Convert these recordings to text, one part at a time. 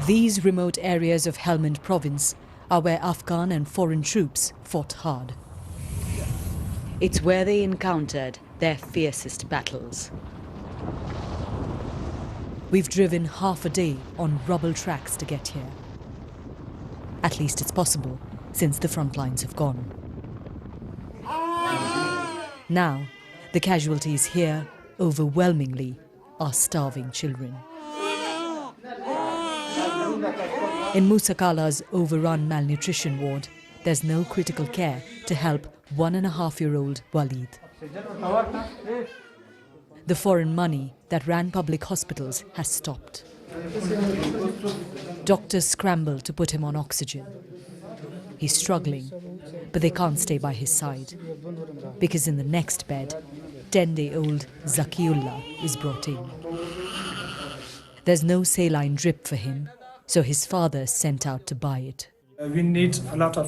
These remote areas of Helmand province are where Afghan and foreign troops fought hard. It's where they encountered their fiercest battles. We've driven half a day on rubble tracks to get here. At least it's possible, since the front lines have gone. Now, the casualties here, overwhelmingly, are starving children. In Musa Kala's overrun malnutrition ward, there's no critical care to help 1.5-year-old Walid. The foreign money that ran public hospitals has stopped. Doctors scramble to put him on oxygen. He's struggling, but they can't stay by his side, because in the next bed, 10-day-old Zakiullah is brought in. There's no saline drip for him, so his father sent out to buy it. We need a lot of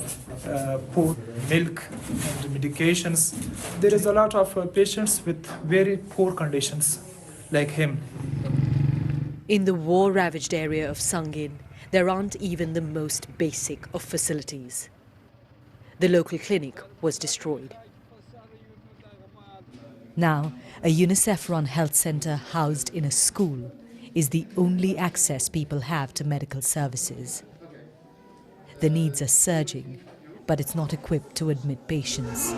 food, milk, and medications. There is a lot of patients with very poor conditions, like him. In the war-ravaged area of Sangin, there aren't even the most basic of facilities. The local clinic was destroyed. Now, a UNICEF-run health centre housed in a school is the only access people have to medical services. The needs are surging, but it's not equipped to admit patients.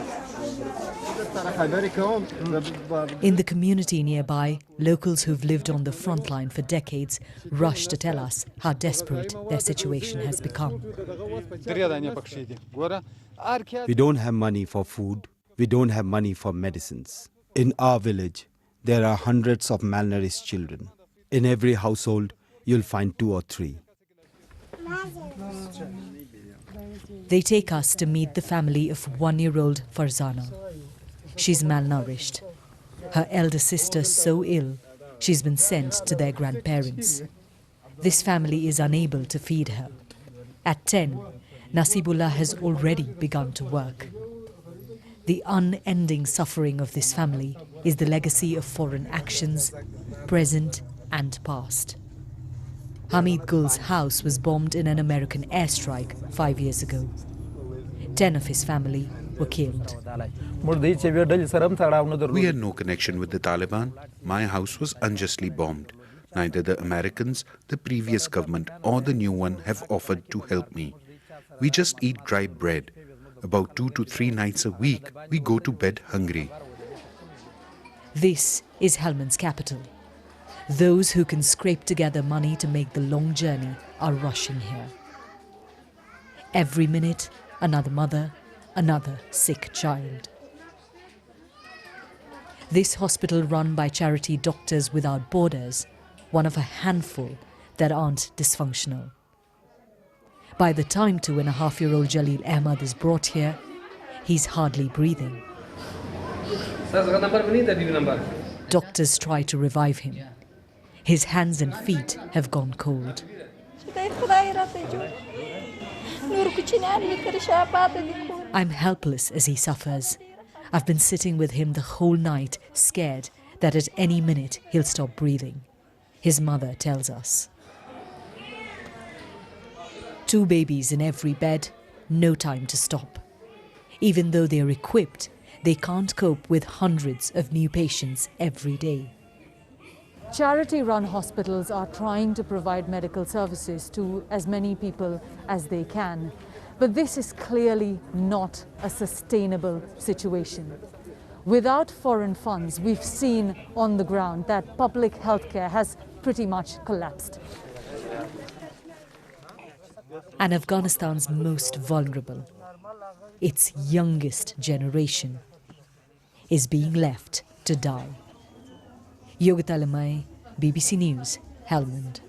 In the community nearby, locals who've lived on the front line for decades rush to tell us how desperate their situation has become. We don't have money for food. We don't have money for medicines. In our village, there are hundreds of malnourished children. In every household, you'll find 2 or 3. They take us to meet the family of 1-year-old Farzana. She's malnourished. Her elder sister so ill, she's been sent to their grandparents. This family is unable to feed her. At 10, Nasibullah has already begun to work. The unending suffering of this family is the legacy of foreign actions, present and past. Hamid Gul's house was bombed in an American airstrike 5 years ago. 10 of his family were killed. We had no connection with the Taliban. My house was unjustly bombed. Neither the Americans, the previous government, or the new one have offered to help me. We just eat dry bread. About 2 to 3 nights a week, we go to bed hungry. This is Helmand's capital. Those who can scrape together money to make the long journey are rushing here. Every minute, another mother, another sick child. This hospital, run by charity Doctors Without Borders, one of a handful that aren't dysfunctional. By the time 2.5-year-old Jalil Ahmad is brought here, he's hardly breathing. Doctors try to revive him. His hands and feet have gone cold. I'm helpless as he suffers. I've been sitting with him the whole night, scared that at any minute he'll stop breathing. His mother tells us. 2 babies in every bed, no time to stop. Even though they're equipped, they can't cope with hundreds of new patients every day. Charity-run hospitals are trying to provide medical services to as many people as they can. But this is clearly not a sustainable situation. Without foreign funds, we've seen on the ground that public healthcare has pretty much collapsed. And Afghanistan's most vulnerable, its youngest generation, is being left to die. Yogita Lamai, BBC News, Helmand.